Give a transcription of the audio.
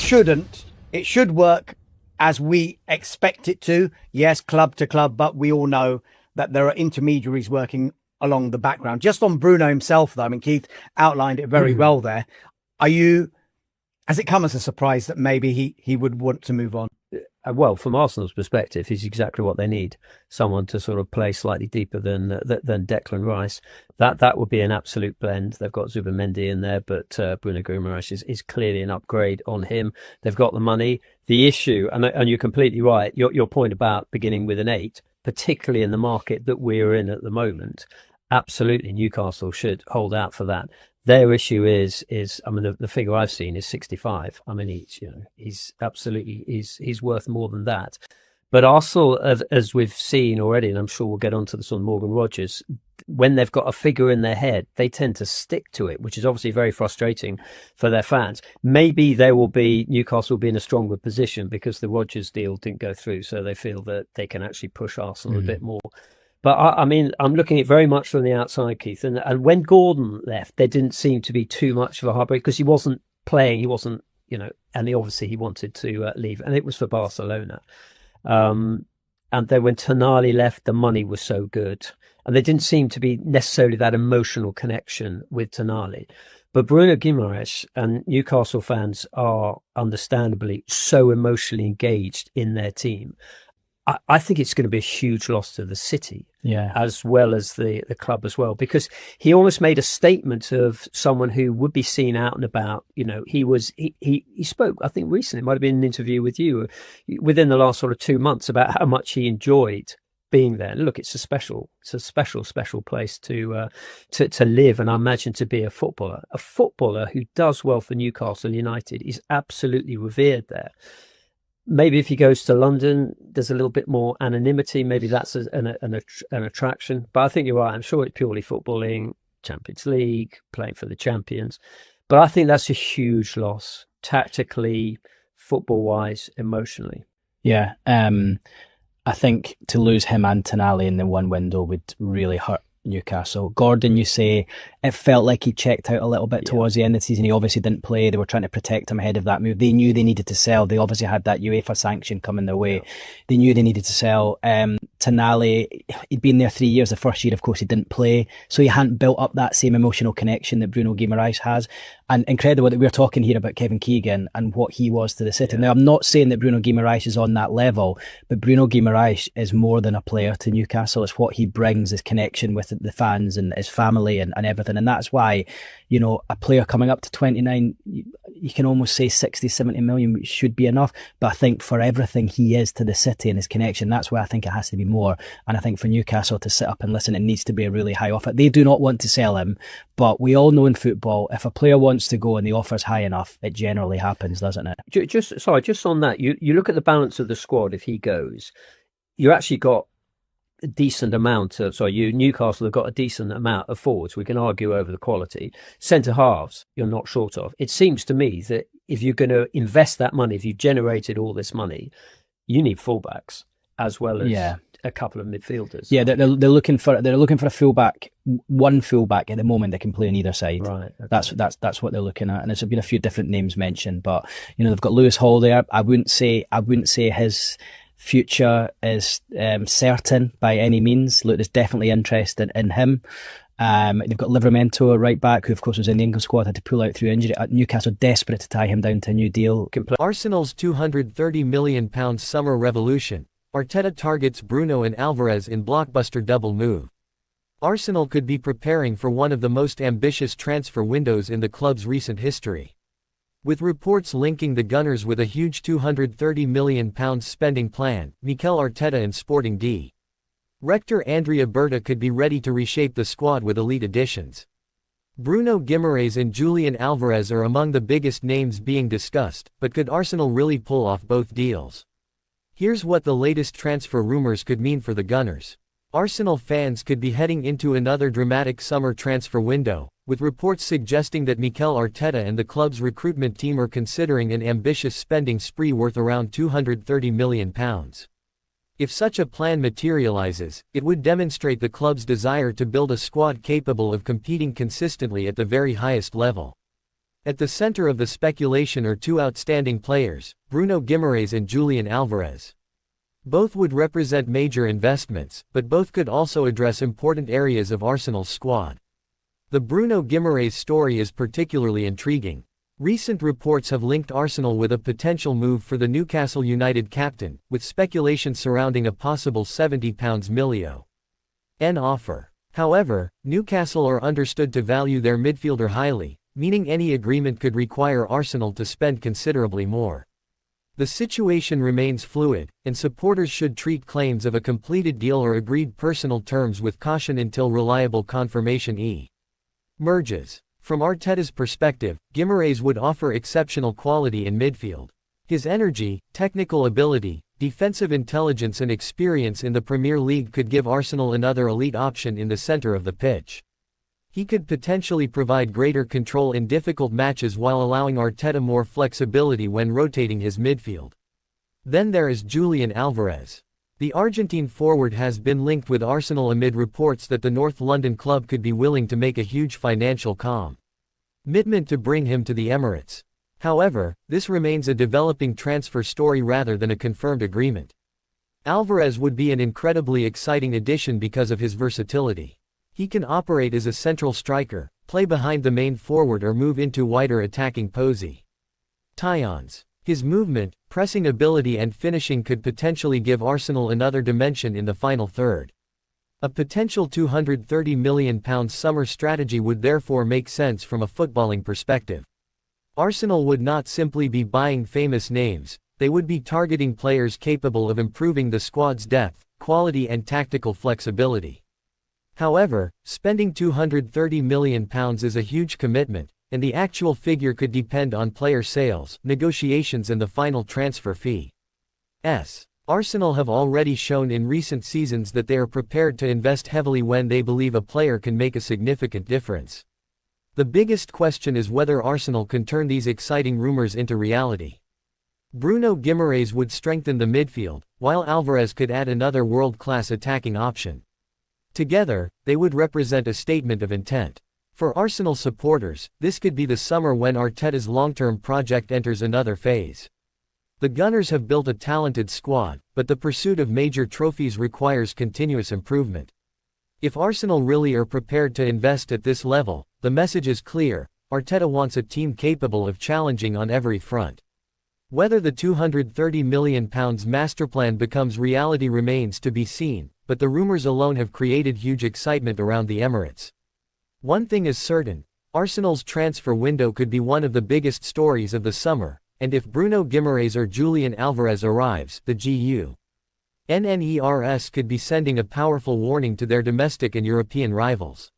shouldn't. It should work as we expect it to. Yes, club to club, but we all know that there are intermediaries working along the background. Just on Bruno himself, though, I mean, Keith outlined it very well there. Has it come as a surprise that maybe he would want to move on? Well, from Arsenal's perspective, he's exactly what they need. Someone to sort of play slightly deeper than Declan Rice. That would be an absolute blend. They've got Zubimendi in there, but Bruno Guimarães is clearly an upgrade on him. They've got the money. The issue, and you're completely right, your point about beginning with an 8, particularly in the market that we're in at the moment, absolutely Newcastle should hold out for that. Their issue is I mean, the figure I've seen is 65. I mean, he's absolutely, he's worth more than that. But Arsenal, as we've seen already, and I'm sure we'll get onto this on Morgan Rogers, when they've got a figure in their head, they tend to stick to it, which is obviously very frustrating for their fans. Maybe Newcastle will be in a stronger position because the Rogers deal didn't go through, so they feel that they can actually push Arsenal a bit more. But I mean, I'm looking at it very much from the outside, Keith. And when Gordon left, there didn't seem to be too much of a heartbreak because he wasn't playing. He wasn't, and he wanted to leave. And it was for Barcelona. And then when Tonali left, the money was so good. And there didn't seem to be necessarily that emotional connection with Tonali. But Bruno Guimarães and Newcastle fans are understandably so emotionally engaged in their team. I think it's going to be a huge loss to the city, as well as the club as well, because he almost made a statement of someone who would be seen out and about. He spoke, I think recently, it might have been an interview with you within the last sort of 2 months about how much he enjoyed being there. And look, it's a special place to live, and I imagine to be a footballer who does well for Newcastle United is absolutely revered there. Maybe if he goes to London, there's a little bit more anonymity. Maybe that's an attraction. But I think you're right. I'm sure it's purely footballing, Champions League, playing for the champions. But I think that's a huge loss, tactically, football-wise, emotionally. Yeah. I think to lose him and Tonali in the one window would really hurt Newcastle. Gordon, you say, it felt like he checked out a little bit towards the end of the season. He obviously didn't play. They were trying to protect him ahead of that move. They knew they needed to sell. They obviously had that UEFA sanction coming their way. They knew they needed to sell. Tonali, he'd been there 3 years. The first year, of course, he didn't play. So he hadn't built up that same emotional connection that Bruno Guimarães has. And incredible that we're talking here about Kevin Keegan and what he was to the City. Now, I'm not saying that Bruno Guimarães is on that level, but Bruno Guimarães is more than a player to Newcastle. It's what he brings, his connection with the fans and his family and everything. And that's why, a player coming up to 29, you can almost say 60, 70 million should be enough. But I think for everything he is to the City and his connection, that's why I think it has to be more. And I think for Newcastle to sit up and listen, it needs to be a really high offer. They do not want to sell him, but we all know in football, if a player wants to go and the offer's high enough, it generally happens, doesn't it? Just on that, you look at the balance of the squad. If he goes, you actually got a decent amount of, Newcastle have got a decent amount of forwards. We can argue over the quality. Centre halves, you're not short of. It seems to me that if you're going to invest that money, if you've generated all this money, you need fullbacks as well as a couple of midfielders. Yeah, they're looking for a fullback, one fullback at the moment that can play on either side. Right. Okay. That's what they're looking at, and there's been a few different names mentioned, but they've got Lewis Hall there. I wouldn't say his future is certain by any means. Look, there's definitely interest in him. They've got Livramento, a right back, who of course was in the England squad, had to pull out through injury. Newcastle desperate to tie him down to a new deal. Arsenal's £230 million summer revolution. Arteta targets Bruno and Alvarez in blockbuster double move. Arsenal could be preparing for one of the most ambitious transfer windows in the club's recent history. With reports linking the Gunners with a huge £230 million spending plan, Mikel Arteta and Sporting Director Andrea Berta could be ready to reshape the squad with elite additions. Bruno Guimarães and Julián Alvarez are among the biggest names being discussed, but could Arsenal really pull off both deals? Here's what the latest transfer rumors could mean for the Gunners. Arsenal fans could be heading into another dramatic summer transfer window, with reports suggesting that Mikel Arteta and the club's recruitment team are considering an ambitious spending spree worth around £230 million. If such a plan materializes, it would demonstrate the club's desire to build a squad capable of competing consistently at the very highest level. At the center of the speculation are two outstanding players, Bruno Guimarães and Julián Álvarez. Both would represent major investments, but both could also address important areas of Arsenal's squad. The Bruno Guimarães story is particularly intriguing. Recent reports have linked Arsenal with a potential move for the Newcastle United captain, with speculation surrounding a possible £70 million offer. However, Newcastle are understood to value their midfielder highly, meaning any agreement could require Arsenal to spend considerably more. The situation remains fluid, and supporters should treat claims of a completed deal or agreed personal terms with caution until reliable confirmation emerges. From Arteta's perspective, Guimarães would offer exceptional quality in midfield. His energy, technical ability, defensive intelligence and experience in the Premier League could give Arsenal another elite option in the center of the pitch. He could potentially provide greater control in difficult matches while allowing Arteta more flexibility when rotating his midfield. Then there is Julián Álvarez. The Argentine forward has been linked with Arsenal amid reports that the North London club could be willing to make a huge financial commitment to bring him to the Emirates. However, this remains a developing transfer story rather than a confirmed agreement. Álvarez would be an incredibly exciting addition because of his versatility. He can operate as a central striker, play behind the main forward or move into wider attacking positions. His movement, pressing ability and finishing could potentially give Arsenal another dimension in the final third. A potential £230 million summer strategy would therefore make sense from a footballing perspective. Arsenal would not simply be buying famous names, they would be targeting players capable of improving the squad's depth, quality and tactical flexibility. However, spending £230 million is a huge commitment, and the actual figure could depend on player sales, negotiations and the final transfer fee. Arsenal have already shown in recent seasons that they are prepared to invest heavily when they believe a player can make a significant difference. The biggest question is whether Arsenal can turn these exciting rumors into reality. Bruno Guimarães would strengthen the midfield, while Álvarez could add another world-class attacking option. Together, they would represent a statement of intent. For Arsenal supporters, this could be the summer when Arteta's long-term project enters another phase. The Gunners have built a talented squad, but the pursuit of major trophies requires continuous improvement. If Arsenal really are prepared to invest at this level, the message is clear: Arteta wants a team capable of challenging on every front. Whether the £230 million masterplan becomes reality remains to be seen, but the rumours alone have created huge excitement around the Emirates. One thing is certain: Arsenal's transfer window could be one of the biggest stories of the summer, and if Bruno Guimarães or Julián Álvarez arrives, the GUNNERS could be sending a powerful warning to their domestic and European rivals.